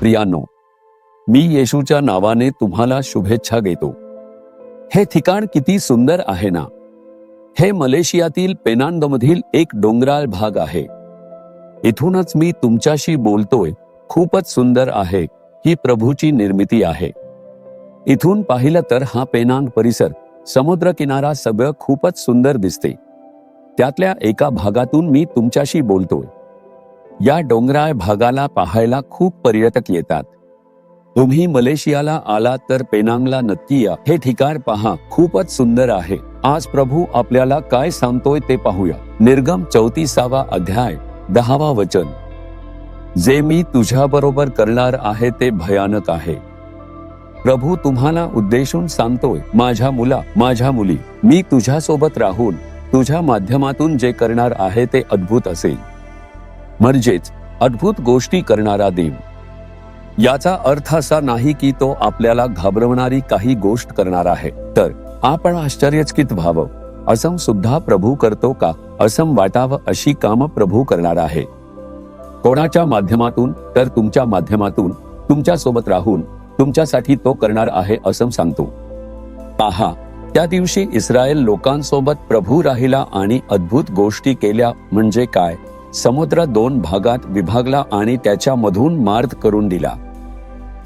प्रियांनो, मी येशूच्या नावाने तुम्हाला शुभेच्छा देतो. हे ठिकाण किती सुंदर आहे ना. हे मलेशियातील पेनांगमधील एक डोंगराळ भाग आहे. इथूनच मी तुमच्याशी बोलतोय. खूपच सुंदर आहे. ही प्रभूची निर्मिती आहे. इथून पाहिलं तर हा पेनांग परिसर, समुद्र किनारा सगळं खूपच सुंदर दिसते. त्यातल्या एका भागातून मी तुमच्याशी बोलतोय. या डोंगराळ भागाला पाहायला खूप पर्यटक येतात. तुम्ही मलेशियाला आलात तर पेनांगला नक्की या. हे ठिकाण पहा, खूपच सुंदर आहे. आज प्रभू आपल्याला काय सांगतोय ते पाहूया. निर्गम 34 अध्याय 10 वचन. जे मी तुझ्याबरोबर करणार आहे ते भयानक आहे. प्रभू तुम्हाला उद्देशून सांगतोय, माझ्या मुला, माझ्या मुली, मी तुझ्यासोबत राहून तुझ्या माध्यमातून जे करणार आहे ते अद्भुत असेल. म्हणजेच अद्भुत गोष्टी करणारा देव. याचा अर्थ असा नाही की तो आपल्याला घाबरवणारी काही गोष्ट करणार आहे, तर आपण आश्चर्यचकित व्हावं. असं सुद्धा प्रभू करतो का, असं वाटावं अशी कामं प्रभू करणार आहे. कोणाच्या माध्यमातून, तर तुमच्या माध्यमातून, तुमच्यासोबत राहून तुमच्यासाठी तो करणार आहे असं सांगतो. पहा, त्या दिवशी इस्रायल लोकांसोबत प्रभू राहिला आणि अद्भुत गोष्टी केल्या. म्हणजे काय? समुद्र 2 भागात विभागला आणि त्याच्यामधून मार्ग करून दिला.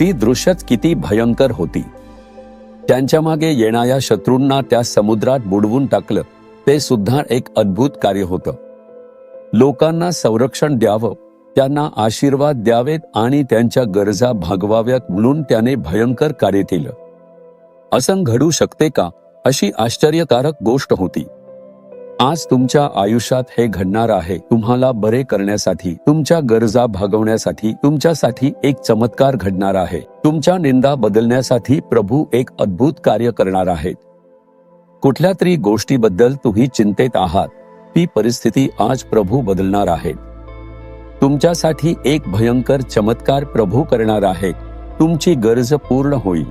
ती दृश्यच किती भयंकर होती. त्यांच्या मागे येणाऱ्या शत्रूंना त्या समुद्रात बुडवून टाकलं. ते सुद्धा एक अद्भुत कार्य होतं. लोकांना संरक्षण द्यावं, त्यांना आशीर्वाद द्यावेत आणि त्यांच्या गरजा भागवाव्यात म्हणून त्याने भयंकर कार्य केलं. असं घडू शकते का? अशी आश्चर्यकारक गोष्ट होती. आज तुमच्या आयुष्यात हे घडणार आहे. तुम्हाला बरे करण्यासाठी, तुमच्या गरजा भागवण्यासाठी, तुमच्यासाठी एक चमत्कार घडणार आहे. तुमच्या निंदा बदलण्यासाठी प्रभू एक अद्भुत कार्य करणार आहेत. कुठल्या तरी गोष्टीबद्दल तुम्ही चिंतेत आहात, ती परिस्थिती आज प्रभू बदलणार आहेत. तुमच्यासाठी एक भयंकर चमत्कार प्रभू करणार आहेत. तुमची गरज पूर्ण होईल.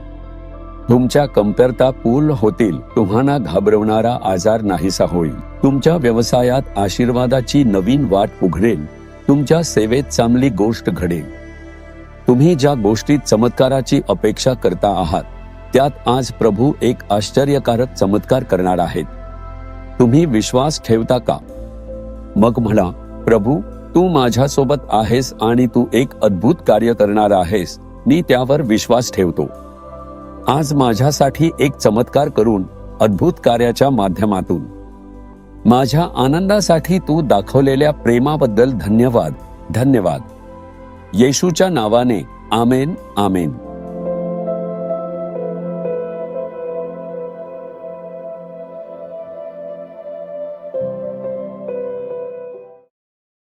तुमच्या कमतरता पूर्ण होतील. तुम्हाला घाबरवणारा आजार नाहीसा होईल. तुमच्या व्यवसायात आशीर्वादाची नवीन वाट उघडेल. तुमच्या सेवेत चांगली गोष्ट घडेल. तुम्ही ज्या गोष्टीत चमत्काराची अपेक्षा करता आहात, त्यात आज प्रभू एक आश्चर्यकारक चमत्कार करणार आहेत. तुम्ही विश्वास ठेवता का? मग म्हणा, प्रभू, तू माझ्यासोबत आहेस आणि तू एक अद्भुत कार्य करणार आहेस. मी त्यावर विश्वास ठेवतो. आज माझ्यासाठी एक चमत्कार करून, अद्भुत कार्याच्या माध्यमातून माझ्या आनंदासाठी तू दाखवलेल्या प्रेमाबद्दल धन्यवाद, धन्यवाद. येशूच्या नावाने आमेन, आमेन.